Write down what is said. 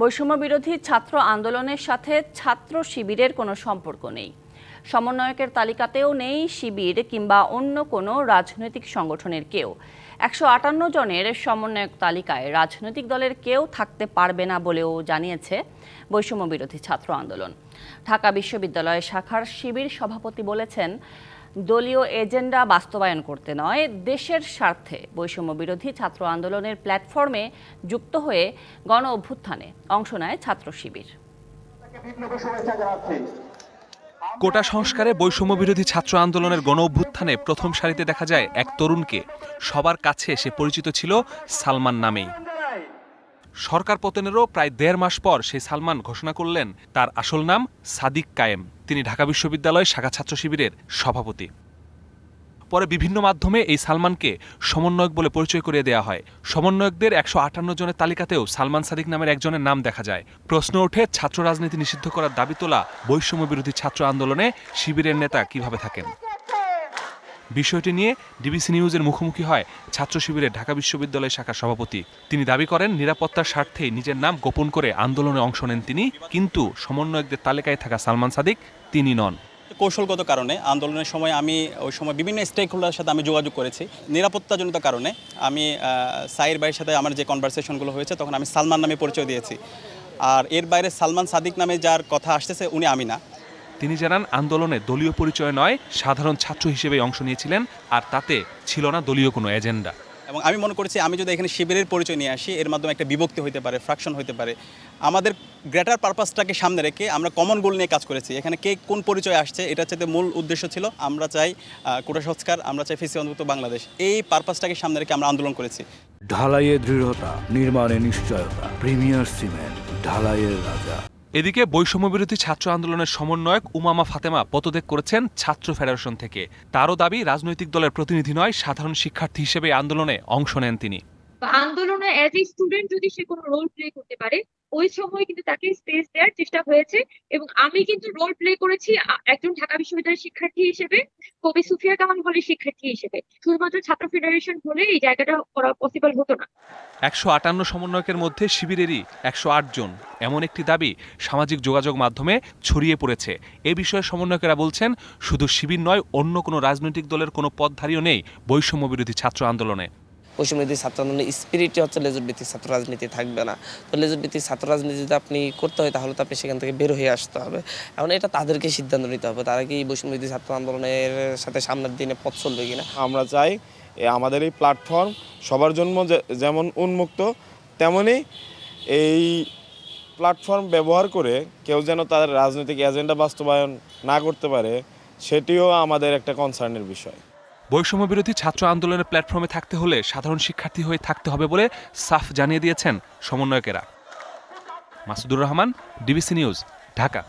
বৈষম্য বিরোধী ছাত্র আন্দোলনের সাথে ছাত্র শিবিরের কোনো সম্পর্ক নেই। সমন্বয়কের তালিকাতেও নেই শিবির কিংবা অন্য কোনো রাজনৈতিক সংগঠনের কেউ। 158 জনের সমন্বয়ক তালিকায় রাজনৈতিক দলের কেউ থাকতে পারবে না বলেও জানিয়েছে বৈষম্য বিরোধী ছাত্র আন্দোলন। ঢাকা বিশ্ববিদ্যালয় শাখার শিবির সভাপতি বলেছেন, দলীয় এজেন্ডা বাস্তবায়ন করতে নয়, দেশের স্বার্থে বৈষম্য বিরোধী ছাত্র আন্দোলনের প্ল্যাটফর্মে যুক্ত হয়ে গণ অভ্যুত্থানে অংশ নেয় ছাত্র শিবির। কোটা সংস্কারে বৈষম্য বিরোধী ছাত্র আন্দোলনের গণ অভ্যুত্থানে প্রথম সারিতে দেখা যায় এক তরুণকে। সবার কাছে সে পরিচিত ছিল সালমান নামেই। সরকার পতনেরও প্রায় 1.5 মাস পর সেই সালমান ঘোষণা করলেন তার আসল নাম সাদিক কায়েম। তিনি ঢাকা বিশ্ববিদ্যালয় শাখা ছাত্র শিবিরের সভাপতি। পরে বিভিন্ন মাধ্যমে এই সালমানকে সমন্বয়ক বলে পরিচয় করিয়ে দেওয়া হয়। সমন্বয়কদের 158 জনের তালিকাতেও সালমান সাদিক নামের একজনের নাম দেখা যায়। প্রশ্ন ওঠে, ছাত্র রাজনীতি নিষিদ্ধ করার দাবি তোলা বৈষম্য বিরোধী ছাত্র আন্দোলনে শিবিরের নেতা কিভাবে থাকেন? বিষয়টি নিয়ে ডিবিসি নিউজের মুখোমুখি হয় ছাত্র শিবিরের ঢাকা বিশ্ববিদ্যালয় শাখার সভাপতি। তিনি দাবি করেন, নিরাপত্তার স্বার্থে নিজের নাম গোপন করে আন্দোলনে অংশ নেন তিনি, কিন্তু সমন্বয়কদের তালিকায় থাকা সালমান সাদিক তিনি নন। কৌশলগত কারণে আন্দোলনের সময় আমি ওই সময় বিভিন্ন স্টেক হোল্ডারের সাথে আমি যোগাযোগ করেছি। নিরাপত্তাজনিত কারণে আমি সাইর ভাইয়ের সাথে আমার যে কনভারসেশনগুলো হয়েছে তখন আমি সালমান নামে পরিচয় দিয়েছি। আর এর বাইরে সালমান সাদিক নামে যার কথা আসতেছে উনি আমি না। তিনি জানান, আন্দোলনে দলীয় পরিচয় নয়, সাধারণ ছাত্র হিসেবে অংশ নিয়েছিলেন, আর তাতে ছিল না দলীয় কোনো এজেন্ডা। এবং আমি মনে করেছি আমি যদি এখানে শিবিরের পরিচয় নিয়ে আসি, এর মাধ্যমে একটা বিভক্তি হতে পারে, ফ্র্যাকশন হতে পারে। আমাদের গ্রেটার পারপাসটাকে সামনে রেখে আমরা কমন গোল নিয়ে কাজ করেছি। এখানে কে কোন পরিচয় আসছে এটা হচ্ছে মূল উদ্দেশ্য ছিল। আমরা চাই কোটা সংস্কার, আমরা চাই ফেসি অন্তর্ভুক্ত বাংলাদেশ। এই পারপাসটাকে সামনে রেখে আমরা আন্দোলন করেছি। ঢালাইয়ে দৃঢ়তা, নির্মাণে নিশ্চয়তা, প্রিমিয়ার সিমেন্ট, ঢালাইয়ের রাজা। এদিকে বৈষম্য বিরোধী ছাত্র আন্দোলনের সমন্বয়ক উমামা ফাতেমা পদত্যাগ করেছেন ছাত্র ফেডারেশন থেকে। তারও দাবি, রাজনৈতিক দলের প্রতিনিধি নয়, সাধারণ শিক্ষার্থী হিসেবে আন্দোলনে অংশ নেন তিনি। আন্দোলনে অ্যাজ এ স্টুডেন্ট যদি সে কোনো রোল প্লে করতে পারে, ওই সময় কিন্তু তাকে স্পেস দেওয়ার চেষ্টা হয়েছে। এবং আমি কিন্তু রোল প্লে করেছি একজন ঢাকা বিশ্ববিদ্যালয়ের শিক্ষার্থী হিসেবে, কবি সুফিয়া কামাল হলের শিক্ষার্থী হিসেবে। শুধুমাত্র ছাত্র ফেডারেশন হলে এই জায়গাটা করা পসিবল হতো না। 158 সমন্বয়কের মধ্যে শিবিরেরই 108 জন, এমন একটি দাবি সামাজিক যোগাযোগ মাধ্যমে ছড়িয়ে পড়েছে। এ বিষয়ে সমন্বয়কেরা বলছেন, শুধু শিবির নয়, অন্য কোনো রাজনৈতিক দলের কোনো পদধারীও নেই বৈষম্য বিরোধী ছাত্র আন্দোলনে। বৈষম্য বিরোধী ছাত্র আন্দোলনের স্পিরিটই হচ্ছে লেজুর ভিত্তিক ছাত্র রাজনীতি থাকবে না। তো লেজুর ভিত্তিক ছাত্র রাজনীতি যদি আপনি করতে হয়, তাহলে তো আপনি সেখান থেকে বের হয়ে আসতে হবে। এখন এটা তাদেরকে সিদ্ধান্ত নিতে হবে, তারা কি বৈষম্য বিরোধী ছাত্র আন্দোলনের সাথে সামনের দিনে পথ চলবে কিনা। আমরা চাই আমাদের এই প্ল্যাটফর্ম সবার জন্য যেমন উন্মুক্ত, তেমনই এই প্ল্যাটফর্ম ব্যবহার করে কেউ যেন তাদের রাজনৈতিক এজেন্ডা বাস্তবায়ন না করতে পারে, সেটিও আমাদের একটা কনসার্নের বিষয়। বৈষম্য বিরোধী ছাত্র আন্দোলনের প্ল্যাটফর্মে থাকতে হলে সাধারণ শিক্ষার্থী হয়ে থাকতে হবে বলে সাফ জানিয়ে দিয়েছেন সমন্বয়কেরা। Masudur Rahman, DBC news, Dhaka.